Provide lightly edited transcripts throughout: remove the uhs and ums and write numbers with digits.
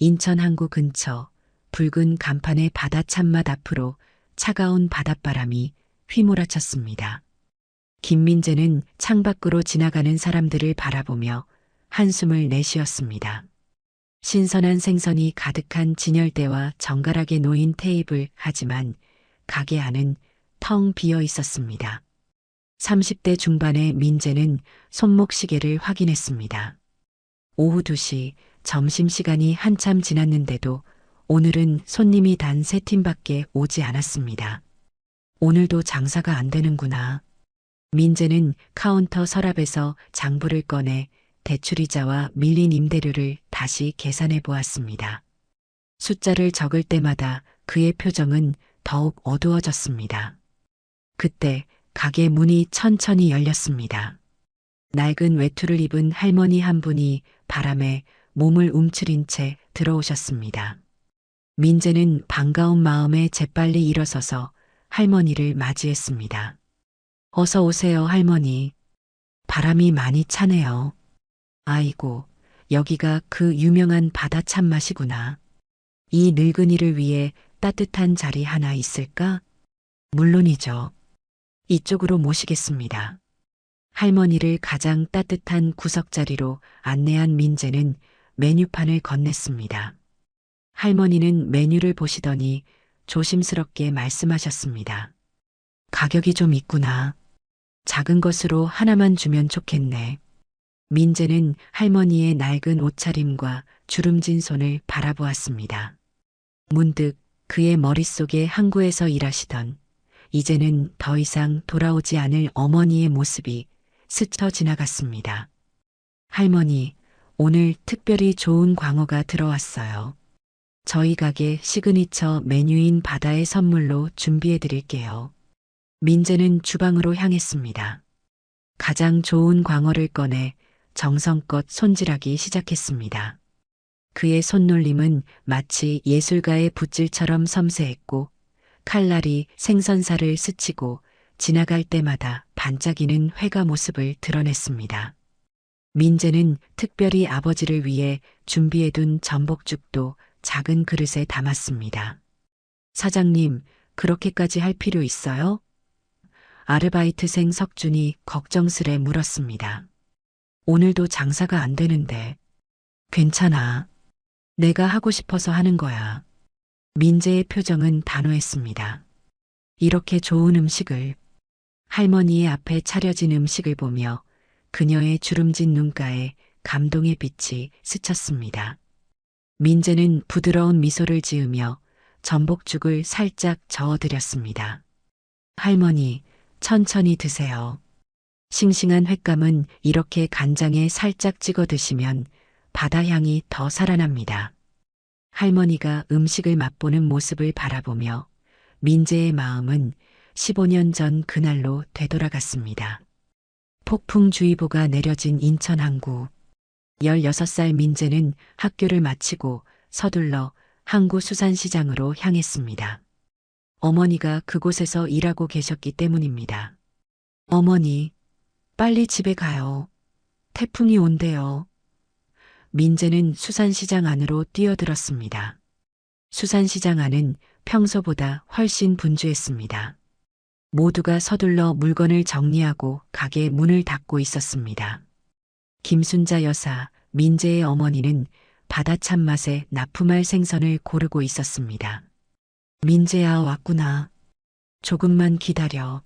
인천 항구 근처 붉은 간판의 바다 참맛 앞으로 차가운 바닷바람이 휘몰아쳤습니다. 김민재는 창밖으로 지나가는 사람들을 바라보며 한숨을 내쉬었습니다. 신선한 생선이 가득한 진열대와 정갈하게 놓인 테이블, 하지만 가게 안은 텅 비어 있었습니다. 30대 중반의 민재는 손목시계를 확인했습니다. 오후 2시, 점심시간이 한참 지났는데도 오늘은 손님이 단 3팀밖에 오지 않았습니다. 오늘도 장사가 안 되는구나. 민재는 카운터 서랍에서 장부를 꺼내 대출이자와 밀린 임대료를 다시 계산해 보았습니다. 숫자를 적을 때마다 그의 표정은 더욱 어두워졌습니다. 그때 가게 문이 천천히 열렸습니다. 낡은 외투를 입은 할머니 한 분이 바람에 몸을 움츠린 채 들어오셨습니다. 민재는 반가운 마음에 재빨리 일어서서 할머니를 맞이했습니다. 어서 오세요, 할머니. 바람이 많이 차네요. 아이고, 여기가 그 유명한 바다 참맛이구나. 이 늙은이를 위해 따뜻한 자리 하나 있을까? 물론이죠. 이쪽으로 모시겠습니다. 할머니를 가장 따뜻한 구석자리로 안내한 민재는 메뉴판을 건넸습니다. 할머니는 메뉴를 보시더니 조심스럽게 말씀하셨습니다. 가격이 좀 있구나. 작은 것으로 하나만 주면 좋겠네. 민재는 할머니의 낡은 옷차림과 주름진 손을 바라보았습니다. 문득 그의 머릿속에 항구에서 일하시던, 이제는 더 이상 돌아오지 않을 어머니의 모습이 스쳐 지나갔습니다. 할머니, 오늘 특별히 좋은 광어가 들어왔어요. 저희 가게 시그니처 메뉴인 바다의 선물로 준비해 드릴게요. 민재는 주방으로 향했습니다. 가장 좋은 광어를 꺼내 정성껏 손질하기 시작했습니다. 그의 손놀림은 마치 예술가의 붓질처럼 섬세했고, 칼날이 생선살을 스치고 지나갈 때마다 반짝이는 회가 모습을 드러냈습니다. 민재는 특별히 아버지를 위해 준비해둔 전복죽도 작은 그릇에 담았습니다. 사장님, 그렇게까지 할 필요 있어요? 아르바이트생 석준이 걱정스레 물었습니다. 오늘도 장사가 안 되는데. 괜찮아. 내가 하고 싶어서 하는 거야. 민재의 표정은 단호했습니다. 이렇게 좋은 음식을, 할머니의 앞에 차려진 음식을 보며 그녀의 주름진 눈가에 감동의 빛이 스쳤습니다. 민재는 부드러운 미소를 지으며 전복죽을 살짝 저어드렸습니다. 할머니, 천천히 드세요. 싱싱한 횟감은 이렇게 간장에 살짝 찍어 드시면 바다 향이 더 살아납니다. 할머니가 음식을 맛보는 모습을 바라보며 민재의 마음은 15년 전 그날로 되돌아갔습니다. 폭풍주의보가 내려진 인천 항구. 16살 민재는 학교를 마치고 서둘러 항구 수산시장으로 향했습니다. 어머니가 그곳에서 일하고 계셨기 때문입니다. 어머니, 빨리 집에 가요. 태풍이 온대요. 민재는 수산시장 안으로 뛰어들었습니다. 수산시장 안은 평소보다 훨씬 분주했습니다. 모두가 서둘러 물건을 정리하고 가게 문을 닫고 있었습니다. 김순자 여사, 민재의 어머니는 바다 참맛에 납품할 생선을 고르고 있었습니다. 민재야, 왔구나. 조금만 기다려.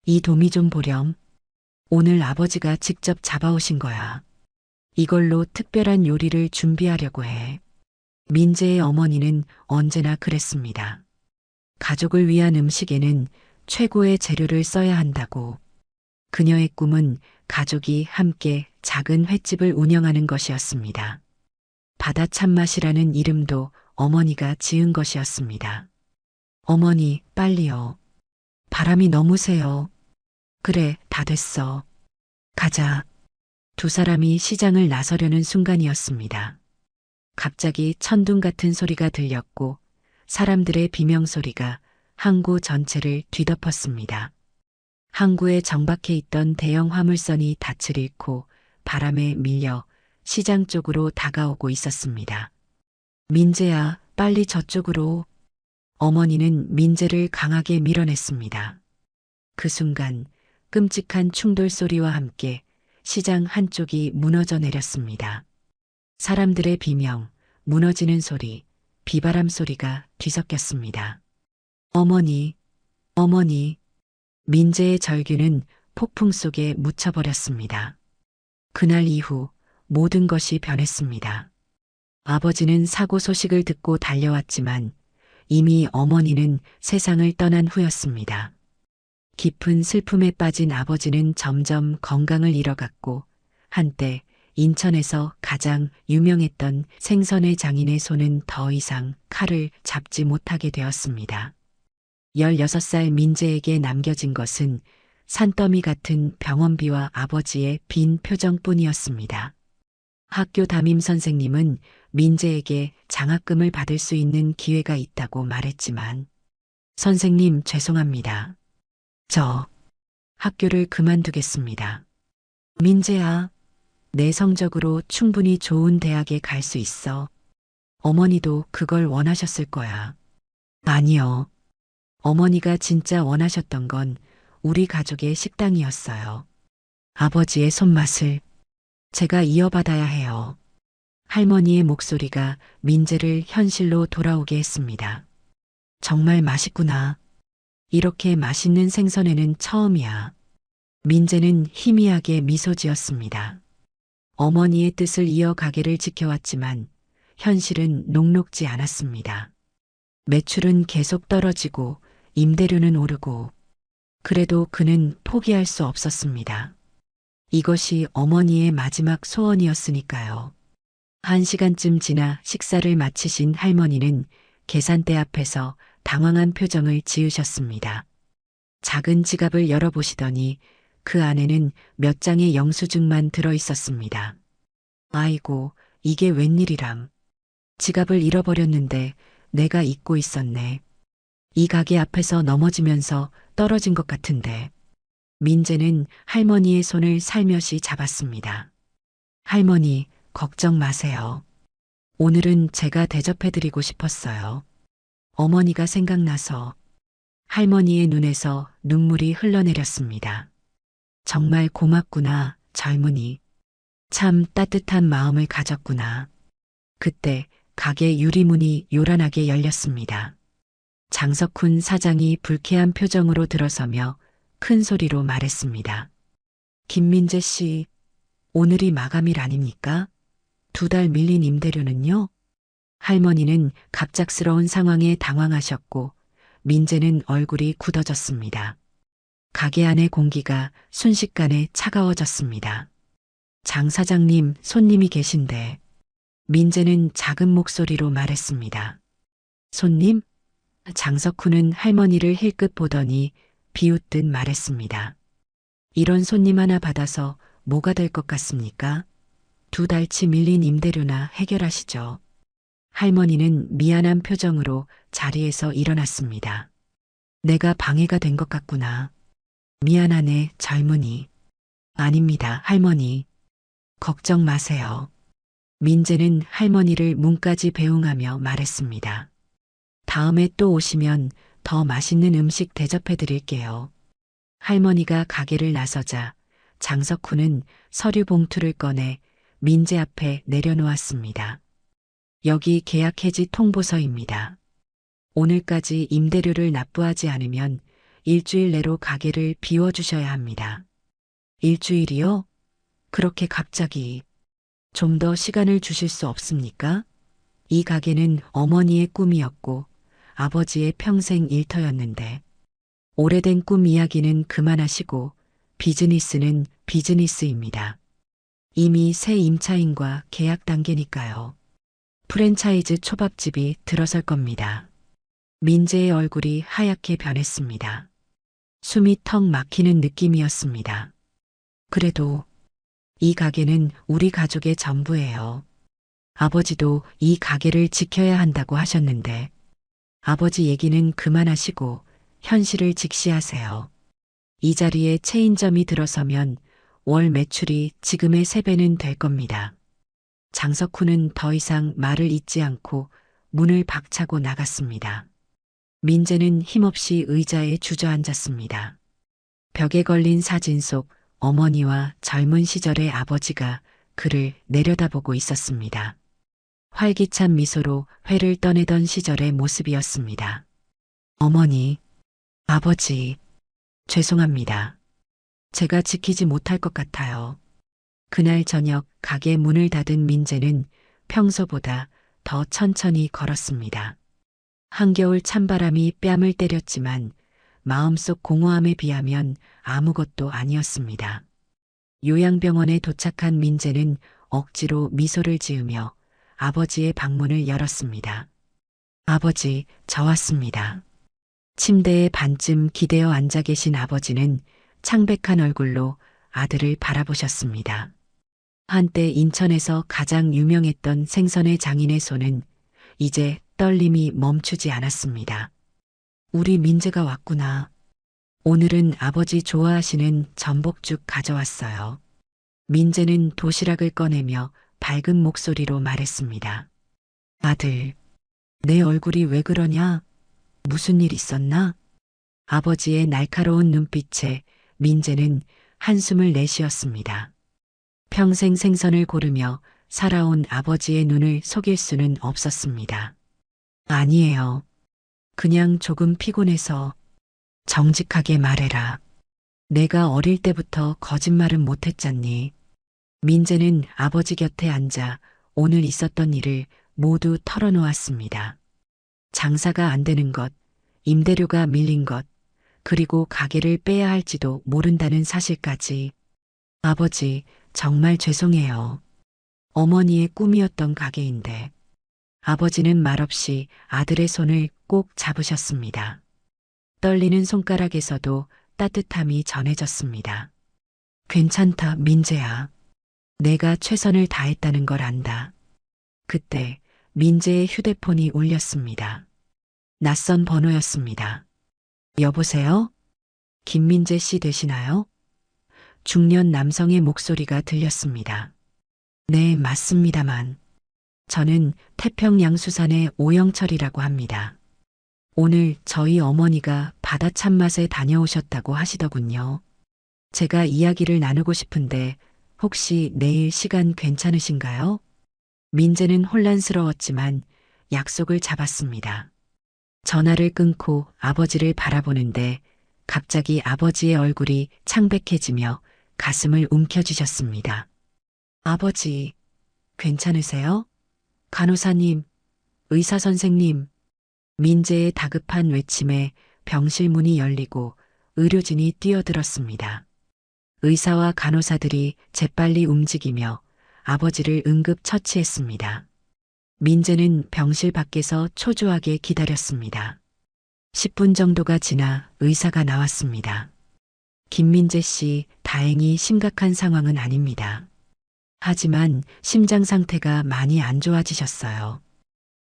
이 도미 좀 보렴. 오늘 아버지가 직접 잡아오신 거야. 이걸로 특별한 요리를 준비하려고 해. 민재의 어머니는 언제나 그랬습니다. 가족을 위한 음식에는 최고의 재료를 써야 한다고. 그녀의 꿈은 가족이 함께 작은 횟집을 운영하는 것이었습니다. 바다 참맛이라는 이름도 어머니가 지은 것이었습니다. 어머니, 빨리요. 바람이 너무 세요. 그래, 다 됐어. 가자. 두 사람이 시장을 나서려는 순간이었습니다. 갑자기 천둥 같은 소리가 들렸고 사람들의 비명소리가 항구 전체를 뒤덮었습니다. 항구에 정박해 있던 대형 화물선이 닻을 잃고 바람에 밀려 시장 쪽으로 다가오고 있었습니다. 민재야, 빨리 저쪽으로. 어머니는 민재를 강하게 밀어냈습니다. 그 순간 끔찍한 충돌 소리와 함께 시장 한쪽이 무너져 내렸습니다. 사람들의 비명, 무너지는 소리, 비바람 소리가 뒤섞였습니다. 어머니, 어머니. 민재의 절규는 폭풍 속에 묻혀버렸습니다. 그날 이후 모든 것이 변했습니다. 아버지는 사고 소식을 듣고 달려왔지만 이미 어머니는 세상을 떠난 후였습니다. 깊은 슬픔에 빠진 아버지는 점점 건강을 잃어갔고 한때 인천에서 가장 유명했던 생선의 장인의 손은 더 이상 칼을 잡지 못하게 되었습니다. 16살 민재에게 남겨진 것은 산더미 같은 병원비와 아버지의 빈 표정뿐이었습니다. 학교 담임 선생님은 민재에게 장학금을 받을 수 있는 기회가 있다고 말했지만 선생님 죄송합니다. 저 학교를 그만두겠습니다. 민재야, 내 성적으로 충분히 좋은 대학에 갈 수 있어. 어머니도 그걸 원하셨을 거야. 아니요. 어머니가 진짜 원하셨던 건 우리 가족의 식당이었어요. 아버지의 손맛을 제가 이어받아야 해요. 할머니의 목소리가 민재를 현실로 돌아오게 했습니다. 정말 맛있구나. 이렇게 맛있는 생선회는 처음이야. 민재는 희미하게 미소 지었습니다. 어머니의 뜻을 이어 가게를 지켜왔지만 현실은 녹록지 않았습니다. 매출은 계속 떨어지고 임대료는 오르고 그래도 그는 포기할 수 없었습니다. 이것이 어머니의 마지막 소원이었으니까요. 1시간쯤 지나 식사를 마치신 할머니는 계산대 앞에서 당황한 표정을 지으셨습니다. 작은 지갑을 열어보시더니 그 안에는 몇 장의 영수증만 들어 있었습니다. 아이고, 이게 웬일이람. 지갑을 잃어버렸는데 내가 잊고 있었네. 이 가게 앞에서 넘어지면서 떨어진 것 같은데. 민재는 할머니의 손을 살며시 잡았습니다. 할머니, 걱정 마세요. 오늘은 제가 대접해드리고 싶었어요. 어머니가 생각나서 할머니의 눈에서 눈물이 흘러내렸습니다. 정말 고맙구나, 젊은이. 참 따뜻한 마음을 가졌구나. 그때 가게 유리문이 요란하게 열렸습니다. 장석훈 사장이 불쾌한 표정으로 들어서며 큰 소리로 말했습니다. 김민재 씨, 오늘이 마감일 아닙니까? 2달 밀린 임대료는요? 할머니는 갑작스러운 상황에 당황하셨고 민재는 얼굴이 굳어졌습니다. 가게 안의 공기가 순식간에 차가워졌습니다. 장 사장님, 손님이 계신데. 민재는 작은 목소리로 말했습니다. 손님? 장석훈은 할머니를 힐끗 보더니 비웃듯 말했습니다. 이런 손님 하나 받아서 뭐가 될 것 같습니까? 2달치 밀린 임대료나 해결하시죠. 할머니는 미안한 표정으로 자리에서 일어났습니다. 내가 방해가 된 것 같구나. 미안하네, 젊은이. 아닙니다, 할머니. 걱정 마세요. 민재는 할머니를 문까지 배웅하며 말했습니다. 다음에 또 오시면 더 맛있는 음식 대접해 드릴게요. 할머니가 가게를 나서자 장석훈은 서류 봉투를 꺼내 민재 앞에 내려놓았습니다. 여기 계약 해지 통보서입니다. 오늘까지 임대료를 납부하지 않으면 일주일 내로 가게를 비워주셔야 합니다. 일주일이요? 그렇게 갑자기. 좀 더 시간을 주실 수 없습니까? 이 가게는 어머니의 꿈이었고 아버지의 평생 일터였는데 오래된 꿈 이야기는 그만하시고 비즈니스는 비즈니스입니다. 이미 새 임차인과 계약 단계니까요. 프랜차이즈 초밥집이 들어설 겁니다. 민재의 얼굴이 하얗게 변했습니다. 숨이 턱 막히는 느낌이었습니다. 그래도 이 가게는 우리 가족의 전부예요. 아버지도 이 가게를 지켜야 한다고 하셨는데 아버지 얘기는 그만하시고 현실을 직시하세요. 이 자리에 체인점이 들어서면 월 매출이 지금의 3배는 될 겁니다. 장석훈은 더 이상 말을 잇지 않고 문을 박차고 나갔습니다. 민재는 힘없이 의자에 주저앉았습니다. 벽에 걸린 사진 속 어머니와 젊은 시절의 아버지가 그를 내려다보고 있었습니다. 활기찬 미소로 회를 떠내던 시절의 모습이었습니다. 어머니, 아버지, 죄송합니다. 제가 지키지 못할 것 같아요. 그날 저녁 가게 문을 닫은 민재는 평소보다 더 천천히 걸었습니다. 한겨울 찬바람이 뺨을 때렸지만 마음속 공허함에 비하면 아무것도 아니었습니다. 요양병원에 도착한 민재는 억지로 미소를 지으며 아버지의 방문을 열었습니다. 아버지, 저 왔습니다. 침대에 반쯤 기대어 앉아 계신 아버지는 창백한 얼굴로 아들을 바라보셨습니다. 한때 인천에서 가장 유명했던 생선의 장인의 손은 이제 떨림이 멈추지 않았습니다. 우리 민재가 왔구나. 오늘은 아버지 좋아하시는 전복죽 가져왔어요. 민재는 도시락을 꺼내며 밝은 목소리로 말했습니다. 아들, 내 얼굴이 왜 그러냐? 무슨 일 있었나? 아버지의 날카로운 눈빛에 민재는 한숨을 내쉬었습니다. 평생 생선을 고르며 살아온 아버지의 눈을 속일 수는 없었습니다. 아니에요. 그냥 조금 피곤해서. 정직하게 말해라. 내가 어릴 때부터 거짓말은 못했잖니. 민재는 아버지 곁에 앉아 오늘 있었던 일을 모두 털어놓았습니다. 장사가 안 되는 것, 임대료가 밀린 것, 그리고 가게를 빼야 할지도 모른다는 사실까지. 아버지, 정말 죄송해요. 어머니의 꿈이었던 가게인데. 아버지는 말없이 아들의 손을 꼭 잡으셨습니다. 떨리는 손가락에서도 따뜻함이 전해졌습니다. 괜찮다, 민재야. 내가 최선을 다했다는 걸 안다. 그때 민재의 휴대폰이 울렸습니다. 낯선 번호였습니다. 여보세요? 김민재 씨 되시나요? 중년 남성의 목소리가 들렸습니다. 네, 맞습니다만. 저는 태평양수산의 오영철이라고 합니다. 오늘 저희 어머니가 바다 참맛에 다녀오셨다고 하시더군요. 제가 이야기를 나누고 싶은데 혹시 내일 시간 괜찮으신가요? 민재는 혼란스러웠지만 약속을 잡았습니다. 전화를 끊고 아버지를 바라보는데 갑자기 아버지의 얼굴이 창백해지며 가슴을 움켜쥐셨습니다. 아버지, 괜찮으세요? 간호사님, 의사 선생님. 민재의 다급한 외침에 병실 문이 열리고 의료진이 뛰어들었습니다. 의사와 간호사들이 재빨리 움직이며 아버지를 응급 처치했습니다. 민재는 병실 밖에서 초조하게 기다렸습니다. 10분 정도가 지나 의사가 나왔습니다. 김민재 씨, 다행히 심각한 상황은 아닙니다. 하지만 심장 상태가 많이 안 좋아지셨어요.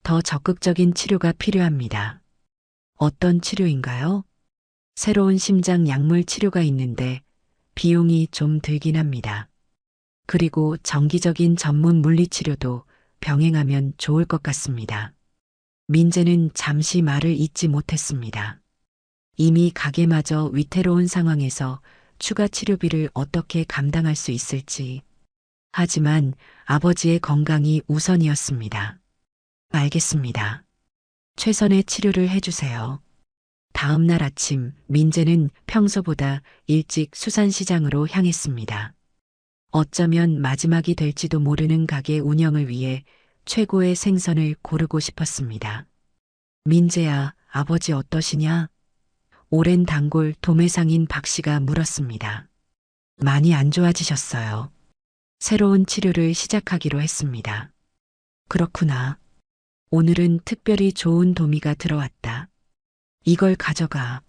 더 적극적인 치료가 필요합니다. 어떤 치료인가요? 새로운 심장 약물 치료가 있는데 비용이 좀 들긴 합니다. 그리고 정기적인 전문 물리치료도 병행하면 좋을 것 같습니다. 민재는 잠시 말을 잇지 못했습니다. 이미 가게마저 위태로운 상황에서 추가 치료비를 어떻게 감당할 수 있을지. 하지만 아버지의 건강이 우선이었습니다. 알겠습니다. 최선의 치료를 해주세요. 다음 날 아침 민재는 평소보다 일찍 수산시장으로 향했습니다. 어쩌면 마지막이 될지도 모르는 가게 운영을 위해 최고의 생선을 고르고 싶었습니다. 민재야, 아버지 어떠시냐? 오랜 단골 도매상인 박 씨가 물었습니다. 많이 안 좋아지셨어요. 새로운 치료를 시작하기로 했습니다. 그렇구나. 오늘은 특별히 좋은 도미가 들어왔다. 이걸 가져가.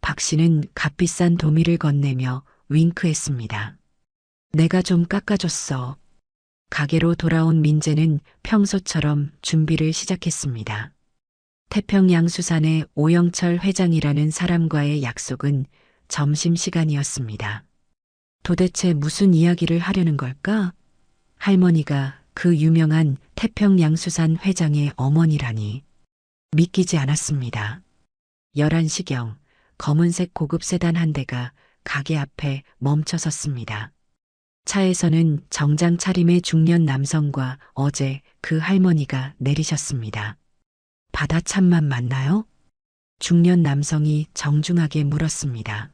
박 씨는 값비싼 도미를 건네며 윙크했습니다. 내가 좀 깎아줬어. 가게로 돌아온 민재는 평소처럼 준비를 시작했습니다. 태평양수산의 오영철 회장이라는 사람과의 약속은 점심시간이었습니다. 도대체 무슨 이야기를 하려는 걸까? 할머니가 그 유명한 태평양수산 회장의 어머니라니 믿기지 않았습니다. 11시경 검은색 고급 세단 한 대가 가게 앞에 멈춰 섰습니다. 차에서는 정장 차림의 중년 남성과 어제 그 할머니가 내리셨습니다. 바다 참만 맞나요? 중년 남성이 정중하게 물었습니다.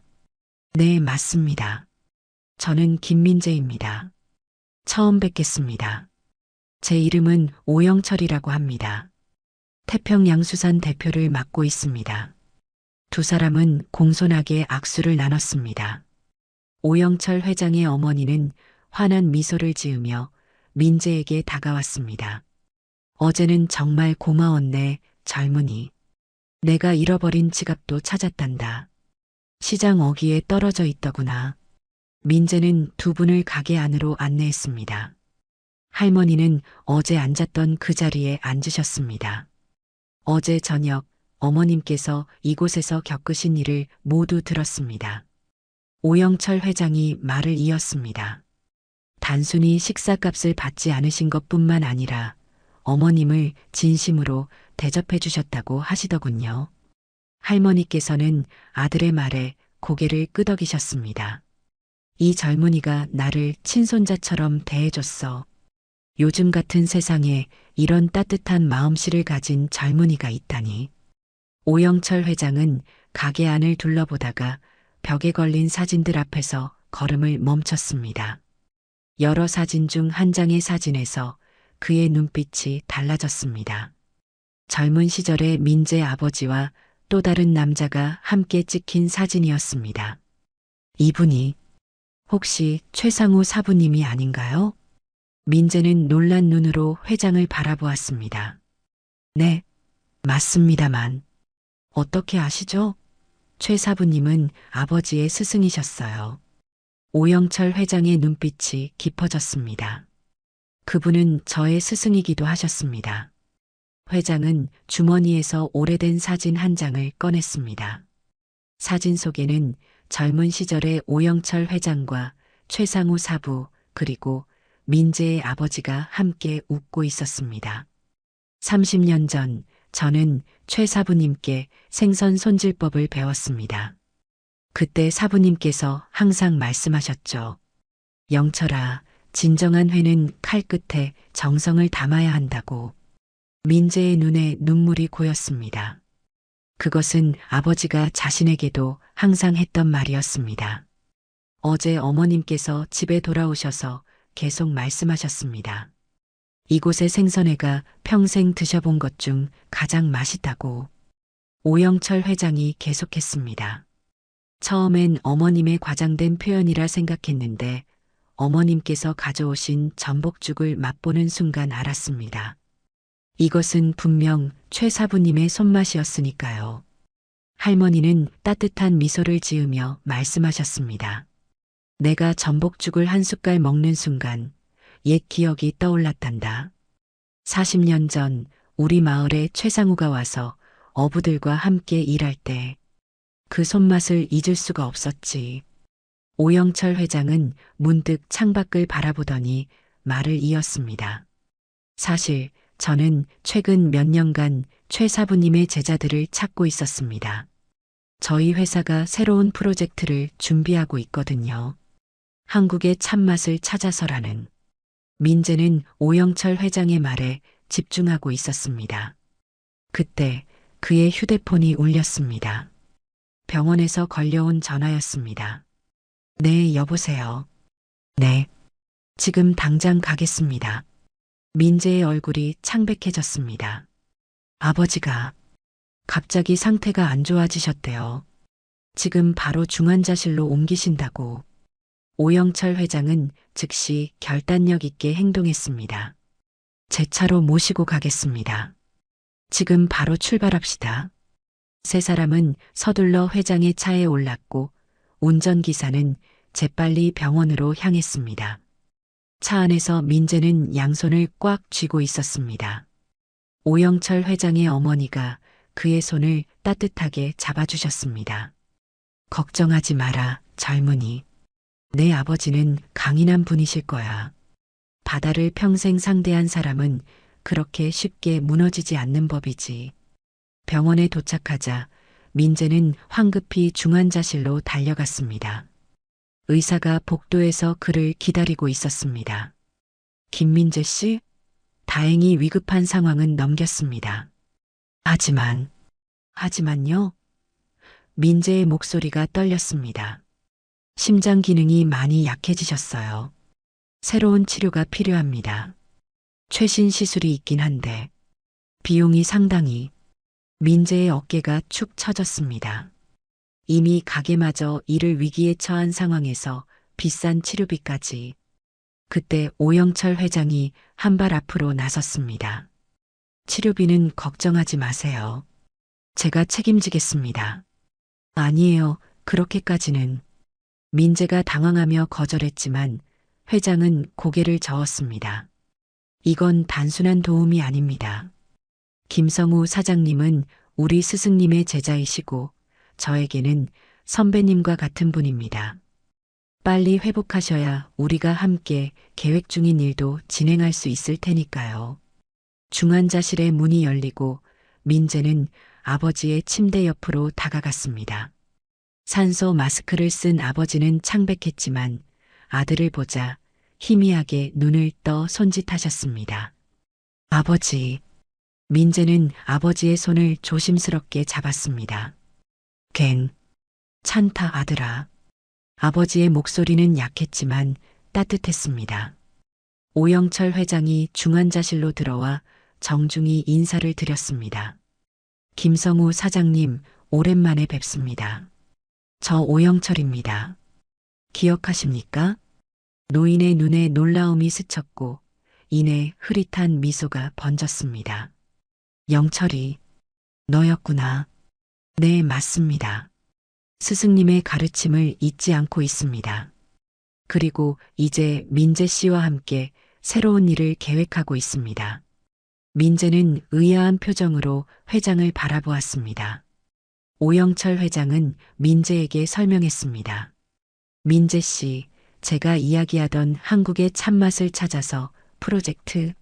네, 맞습니다. 저는 김민재입니다. 처음 뵙겠습니다. 제 이름은 오영철이라고 합니다. 태평양수산 대표를 맡고 있습니다. 두 사람은 공손하게 악수를 나눴습니다. 오영철 회장의 어머니는 환한 미소를 지으며 민재에게 다가왔습니다. 어제는 정말 고마웠네, 젊은이. 내가 잃어버린 지갑도 찾았단다. 시장 어귀에 떨어져 있더구나. 민재는 두 분을 가게 안으로 안내했습니다. 할머니는 어제 앉았던 그 자리에 앉으셨습니다. 어제 저녁 어머님께서 이곳에서 겪으신 일을 모두 들었습니다. 오영철 회장이 말을 이었습니다. 단순히 식사값을 받지 않으신 것뿐만 아니라 어머님을 진심으로 대접해 주셨다고 하시더군요. 할머니께서는 아들의 말에 고개를 끄덕이셨습니다. 이 젊은이가 나를 친손자처럼 대해줬어. 요즘 같은 세상에 이런 따뜻한 마음씨를 가진 젊은이가 있다니. 오영철 회장은 가게 안을 둘러보다가 벽에 걸린 사진들 앞에서 걸음을 멈췄습니다. 여러 사진 중 한 장의 사진에서 그의 눈빛이 달라졌습니다. 젊은 시절의 민재 아버지와 또 다른 남자가 함께 찍힌 사진이었습니다. 이분이 혹시 최상우 사부님이 아닌가요? 민재는 놀란 눈으로 회장을 바라보았습니다. 네, 맞습니다만. 어떻게 아시죠? 최 사부님은 아버지의 스승이셨어요. 오영철 회장의 눈빛이 깊어졌습니다. 그분은 저의 스승이기도 하셨습니다. 회장은 주머니에서 오래된 사진 한 장을 꺼냈습니다. 사진 속에는 젊은 시절의 오영철 회장과 최상우 사부 그리고 민재의 아버지가 함께 웃고 있었습니다. 30년 전 저는 최 사부님께 생선 손질법을 배웠습니다. 그때 사부님께서 항상 말씀하셨죠. 영철아, 진정한 회는 칼 끝에 정성을 담아야 한다고. 민재의 눈에 눈물이 고였습니다. 그것은 아버지가 자신에게도 항상 했던 말이었습니다. 어제 어머님께서 집에 돌아오셔서 계속 말씀하셨습니다. 이곳의 생선회가 평생 드셔본 것 중 가장 맛있다고. 오영철 회장이 계속했습니다. 처음엔 어머님의 과장된 표현이라 생각했는데 어머님께서 가져오신 전복죽을 맛보는 순간 알았습니다. 이것은 분명 최 사부님의 손맛이었으니까요. 할머니는 따뜻한 미소를 지으며 말씀하셨습니다. 내가 전복죽을 한 숟갈 먹는 순간 옛 기억이 떠올랐단다. 40년 전 우리 마을에 최상우가 와서 어부들과 함께 일할 때 그 손맛을 잊을 수가 없었지. 오영철 회장은 문득 창밖을 바라보더니 말을 이었습니다. 사실 저는 최근 몇 년간 최 사부님의 제자들을 찾고 있었습니다. 저희 회사가 새로운 프로젝트를 준비하고 있거든요. 한국의 참맛을 찾아서라는. 민재는 오영철 회장의 말에 집중하고 있었습니다. 그때 그의 휴대폰이 울렸습니다. 병원에서 걸려온 전화였습니다. 네, 여보세요. 네. 지금 당장 가겠습니다. 민재의 얼굴이 창백해졌습니다. 아버지가 갑자기 상태가 안 좋아지셨대요. 지금 바로 중환자실로 옮기신다고. 오영철 회장은 즉시 결단력 있게 행동했습니다. 제 차로 모시고 가겠습니다. 지금 바로 출발합시다. 세 사람은 서둘러 회장의 차에 올랐고 운전기사는 재빨리 병원으로 향했습니다. 차 안에서 민재는 양손을 꽉 쥐고 있었습니다. 오영철 회장의 어머니가 그의 손을 따뜻하게 잡아주셨습니다. 걱정하지 마라, 젊은이. 내 아버지는 강인한 분이실 거야. 바다를 평생 상대한 사람은 그렇게 쉽게 무너지지 않는 법이지. 병원에 도착하자 민재는 황급히 중환자실로 달려갔습니다. 의사가 복도에서 그를 기다리고 있었습니다. 김민재 씨? 다행히 위급한 상황은 넘겼습니다. 하지만요? 민재의 목소리가 떨렸습니다. 심장 기능이 많이 약해지셨어요. 새로운 치료가 필요합니다. 최신 시술이 있긴 한데 비용이 상당히. 민재의 어깨가 축 처졌습니다. 이미 가게마저 이를 위기에 처한 상황에서 비싼 치료비까지. 그때 오영철 회장이 한 발 앞으로 나섰습니다. 치료비는 걱정하지 마세요. 제가 책임지겠습니다. 아니에요. 그렇게까지는. 민재가 당황하며 거절했지만 회장은 고개를 저었습니다. 이건 단순한 도움이 아닙니다. 김성우 사장님은 우리 스승님의 제자이시고 저에게는 선배님과 같은 분입니다. 빨리 회복하셔야 우리가 함께 계획 중인 일도 진행할 수 있을 테니까요. 중환자실의 문이 열리고 민재는 아버지의 침대 옆으로 다가갔습니다. 산소 마스크를 쓴 아버지는 창백했지만 아들을 보자 희미하게 눈을 떠 손짓하셨습니다. 아버지. 민재는 아버지의 손을 조심스럽게 잡았습니다. 괜찮다 아들아. 아버지의 목소리는 약했지만 따뜻했습니다. 오영철 회장이 중환자실로 들어와 정중히 인사를 드렸습니다. 김성우 사장님, 오랜만에 뵙습니다. 저 오영철입니다. 기억하십니까? 노인의 눈에 놀라움이 스쳤고 이내 흐릿한 미소가 번졌습니다. 영철이, 너였구나. 네, 맞습니다. 스승님의 가르침을 잊지 않고 있습니다. 그리고 이제 민재 씨와 함께 새로운 일을 계획하고 있습니다. 민재는 의아한 표정으로 회장을 바라보았습니다. 오영철 회장은 민재에게 설명했습니다. 민재 씨, 제가 이야기하던 한국의 참맛을 찾아서 프로젝트.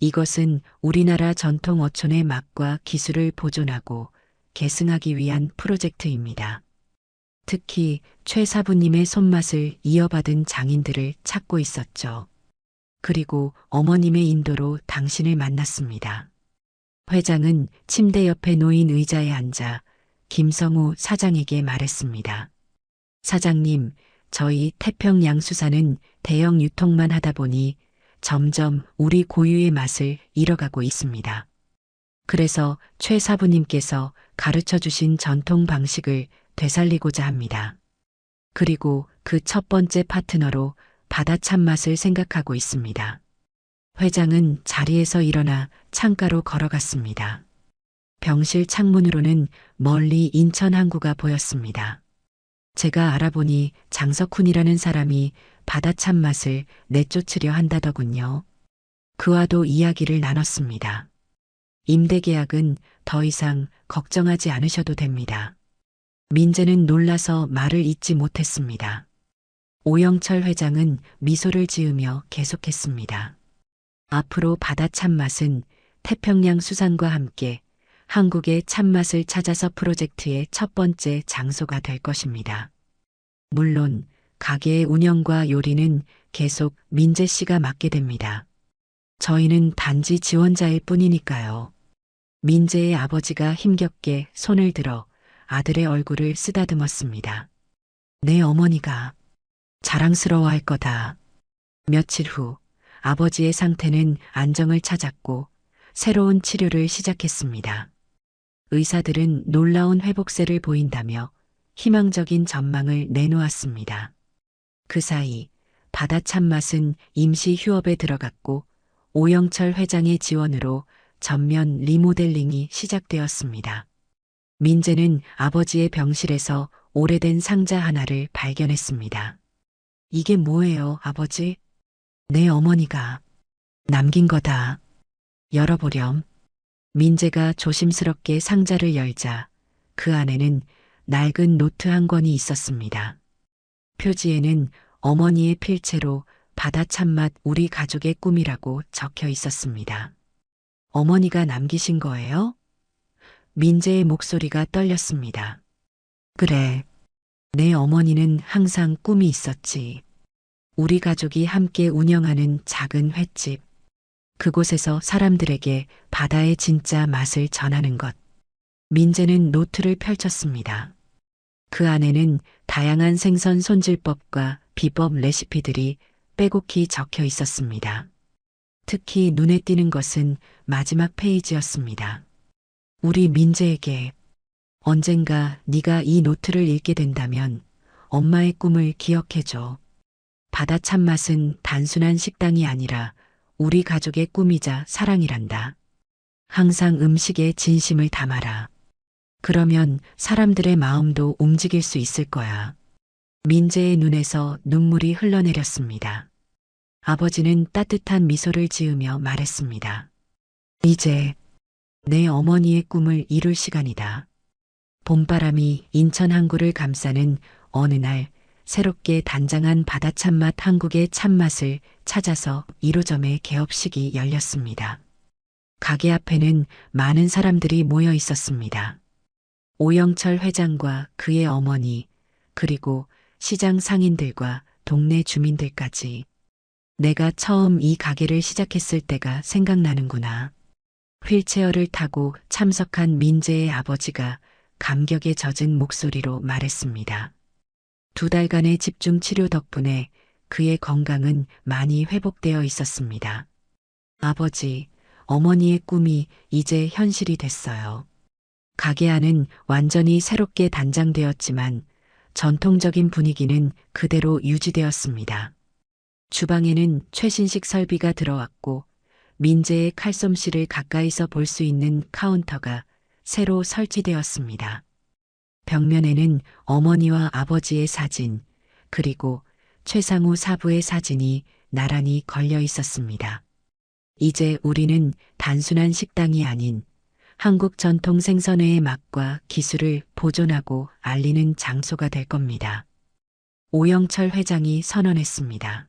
이것은 우리나라 전통 어촌의 맛과 기술을 보존하고 계승하기 위한 프로젝트입니다. 특히 최 사부님의 손맛을 이어받은 장인들을 찾고 있었죠. 그리고 어머님의 인도로 당신을 만났습니다. 회장은 침대 옆에 놓인 의자에 앉아 김성우 사장에게 말했습니다. 사장님, 저희 태평양수산은 대형 유통만 하다 보니 점점 우리 고유의 맛을 잃어가고 있습니다. 그래서 최 사부님께서 가르쳐 주신 전통 방식을 되살리고자 합니다. 그리고 그 첫 번째 파트너로 바다 참맛을 생각하고 있습니다. 회장은 자리에서 일어나 창가로 걸어갔습니다. 병실 창문으로는 멀리 인천 항구가 보였습니다. 제가 알아보니 장석훈이라는 사람이 바다 참맛을 내쫓으려 한다더군요. 그와도 이야기를 나눴습니다. 임대 계약은 더 이상 걱정하지 않으셔도 됩니다. 민재는 놀라서 말을 잇지 못했습니다. 오영철 회장은 미소를 지으며 계속했습니다. 앞으로 바다 참맛은 태평양 수산과 함께 한국의 참맛을 찾아서 프로젝트의 첫 번째 장소가 될 것입니다. 물론 가게의 운영과 요리는 계속 민재 씨가 맡게 됩니다. 저희는 단지 지원자일 뿐이니까요. 민재의 아버지가 힘겹게 손을 들어 아들의 얼굴을 쓰다듬었습니다. 내 어머니가 자랑스러워할 거다. 며칠 후 아버지의 상태는 안정을 찾았고 새로운 치료를 시작했습니다. 의사들은 놀라운 회복세를 보인다며 희망적인 전망을 내놓았습니다. 그 사이 바다 참맛은 임시 휴업에 들어갔고 오영철 회장의 지원으로 전면 리모델링이 시작되었습니다. 민재는 아버지의 병실에서 오래된 상자 하나를 발견했습니다. 이게 뭐예요, 아버지? 내 어머니가 남긴 거다. 열어보렴. 민재가 조심스럽게 상자를 열자 그 안에는 낡은 노트 한 권이 있었습니다. 표지에는 어머니의 필체로 바다 참맛 우리 가족의 꿈이라고 적혀 있었습니다. 어머니가 남기신 거예요? 민재의 목소리가 떨렸습니다. 그래. 내 어머니는 항상 꿈이 있었지. 우리 가족이 함께 운영하는 작은 횟집. 그곳에서 사람들에게 바다의 진짜 맛을 전하는 것. 민재는 노트를 펼쳤습니다. 그 안에는 다양한 생선 손질법과 비법 레시피들이 빼곡히 적혀 있었습니다. 특히 눈에 띄는 것은 마지막 페이지였습니다. 우리 민재에게 언젠가 네가 이 노트를 읽게 된다면 엄마의 꿈을 기억해줘. 바다 참맛은 단순한 식당이 아니라 우리 가족의 꿈이자 사랑이란다. 항상 음식에 진심을 담아라. 그러면 사람들의 마음도 움직일 수 있을 거야. 민재의 눈에서 눈물이 흘러내렸습니다. 아버지는 따뜻한 미소를 지으며 말했습니다. 이제 내 어머니의 꿈을 이룰 시간이다. 봄바람이 인천 항구를 감싸는 어느 날 새롭게 단장한 바다 참맛 한국의 참맛을 찾아서 1호점의 개업식이 열렸습니다. 가게 앞에는 많은 사람들이 모여 있었습니다. 오영철 회장과 그의 어머니, 그리고 시장 상인들과 동네 주민들까지. 내가 처음 이 가게를 시작했을 때가 생각나는구나. 휠체어를 타고 참석한 민재의 아버지가 감격에 젖은 목소리로 말했습니다. 2달간의 집중 치료 덕분에 그의 건강은 많이 회복되어 있었습니다. 아버지, 어머니의 꿈이 이제 현실이 됐어요. 가게 안은 완전히 새롭게 단장되었지만 전통적인 분위기는 그대로 유지되었습니다. 주방에는 최신식 설비가 들어왔고 민재의 칼솜씨를 가까이서 볼 수 있는 카운터가 새로 설치되었습니다. 벽면에는 어머니와 아버지의 사진, 그리고 최상우 사부의 사진이 나란히 걸려 있었습니다. 이제 우리는 단순한 식당이 아닌 한국 전통 생선회의 맛과 기술을 보존하고 알리는 장소가 될 겁니다. 오영철 회장이 선언했습니다.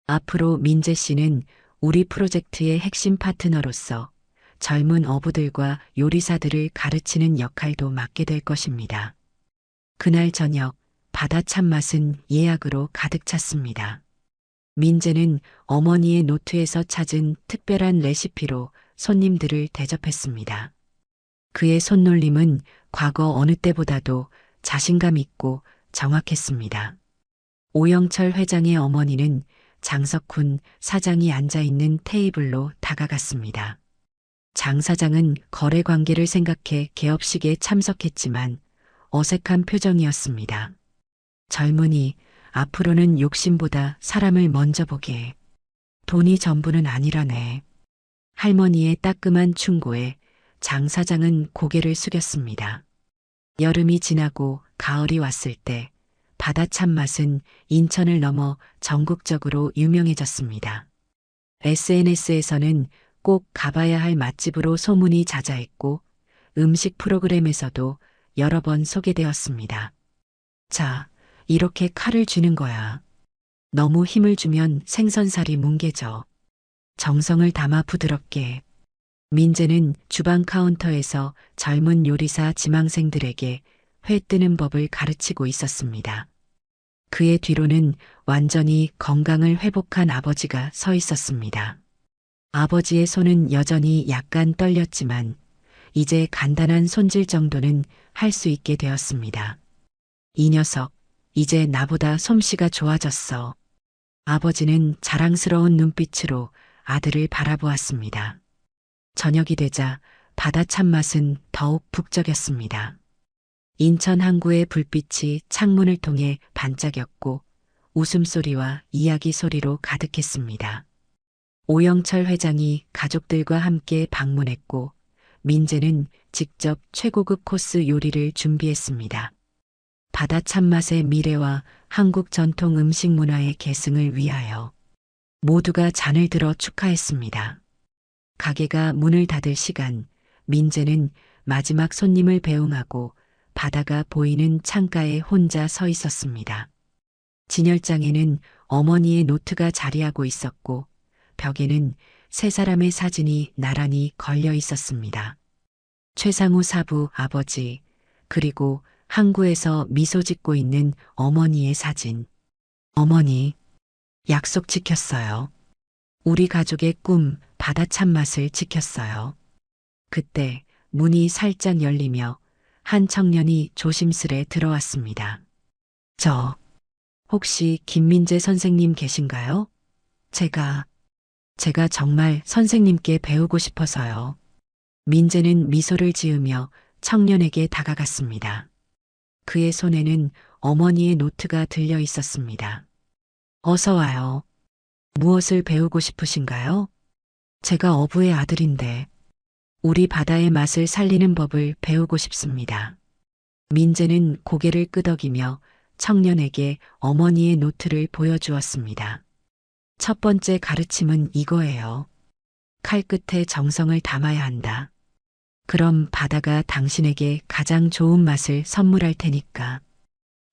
앞으로 민재 씨는 우리 프로젝트의 핵심 파트너로서 젊은 어부들과 요리사들을 가르치는 역할도 맡게 될 것입니다. 그날 저녁 바다 참맛은 예약으로 가득 찼습니다. 민재는 어머니의 노트에서 찾은 특별한 레시피로 손님들을 대접했습니다. 그의 손놀림은 과거 어느 때보다도 자신감 있고 정확했습니다. 오영철 회장의 어머니는 장석훈 사장이 앉아있는 테이블로 다가갔습니다. 장 사장은 거래 관계를 생각해 개업식에 참석했지만 어색한 표정이었습니다. 젊은이, 앞으로는 욕심보다 사람을 먼저 보게. 돈이 전부는 아니라네. 할머니의 따끔한 충고에 장 사장은 고개를 숙였습니다. 여름이 지나고 가을이 왔을 때 바다 참맛은 인천을 넘어 전국적으로 유명해졌습니다. SNS에서는 꼭 가봐야 할 맛집으로 소문이 자자했고 음식 프로그램에서도 여러 번 소개되었습니다. 자, 이렇게 칼을 쥐는 거야. 너무 힘을 주면 생선살이 뭉개져. 정성을 담아 부드럽게. 민재는 주방 카운터에서 젊은 요리사 지망생들에게 회 뜨는 법을 가르치고 있었습니다. 그의 뒤로는 완전히 건강을 회복한 아버지가 서 있었습니다. 아버지의 손은 여전히 약간 떨렸지만 이제 간단한 손질 정도는 할 수 있게 되었습니다. 이 녀석, 이제 나보다 솜씨가 좋아졌어. 아버지는 자랑스러운 눈빛으로 아들을 바라보았습니다. 저녁이 되자 바다 참맛은 더욱 북적였습니다. 인천 항구의 불빛이 창문을 통해 반짝였고 웃음소리와 이야기 소리로 가득했습니다. 오영철 회장이 가족들과 함께 방문했고 민재는 직접 최고급 코스 요리를 준비했습니다. 바다 참맛의 미래와 한국 전통 음식 문화의 계승을 위하여 모두가 잔을 들어 축하했습니다. 가게가 문을 닫을 시간, 민재는 마지막 손님을 배웅하고 바다가 보이는 창가에 혼자 서 있었습니다. 진열장에는 어머니의 노트가 자리하고 있었고 벽에는 세 사람의 사진이 나란히 걸려 있었습니다. 최상우 사부 아버지, 그리고 항구에서 미소 짓고 있는 어머니의 사진. 어머니, 약속 지켰어요. 우리 가족의 꿈, 바다 참맛을 지켰어요. 그때 문이 살짝 열리며 한 청년이 조심스레 들어왔습니다. 저, 혹시 김민재 선생님 계신가요? 제가 정말 선생님께 배우고 싶어서요. 민재는 미소를 지으며 청년에게 다가갔습니다. 그의 손에는 어머니의 노트가 들려 있었습니다. 어서 와요. 무엇을 배우고 싶으신가요? 제가 어부의 아들인데 우리 바다의 맛을 살리는 법을 배우고 싶습니다. 민재는 고개를 끄덕이며 청년에게 어머니의 노트를 보여주었습니다. 첫 번째 가르침은 이거예요. 칼 끝에 정성을 담아야 한다. 그럼 바다가 당신에게 가장 좋은 맛을 선물할 테니까.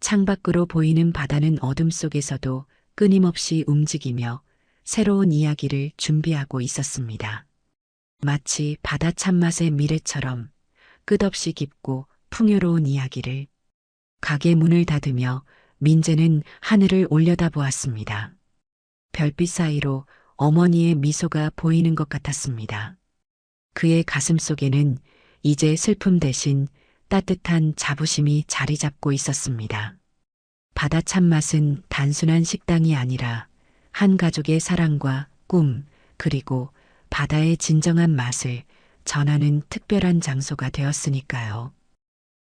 창밖으로 보이는 바다는 어둠 속에서도 끊임없이 움직이며 새로운 이야기를 준비하고 있었습니다. 마치 바다 참맛의 미래처럼 끝없이 깊고 풍요로운 이야기를. 가게 문을 닫으며 민재는 하늘을 올려다보았습니다. 별빛 사이로 어머니의 미소가 보이는 것 같았습니다. 그의 가슴 속에는 이제 슬픔 대신 따뜻한 자부심이 자리 잡고 있었습니다. 바다 참맛은 단순한 식당이 아니라 한 가족의 사랑과 꿈, 그리고 바다의 진정한 맛을 전하는 특별한 장소가 되었으니까요.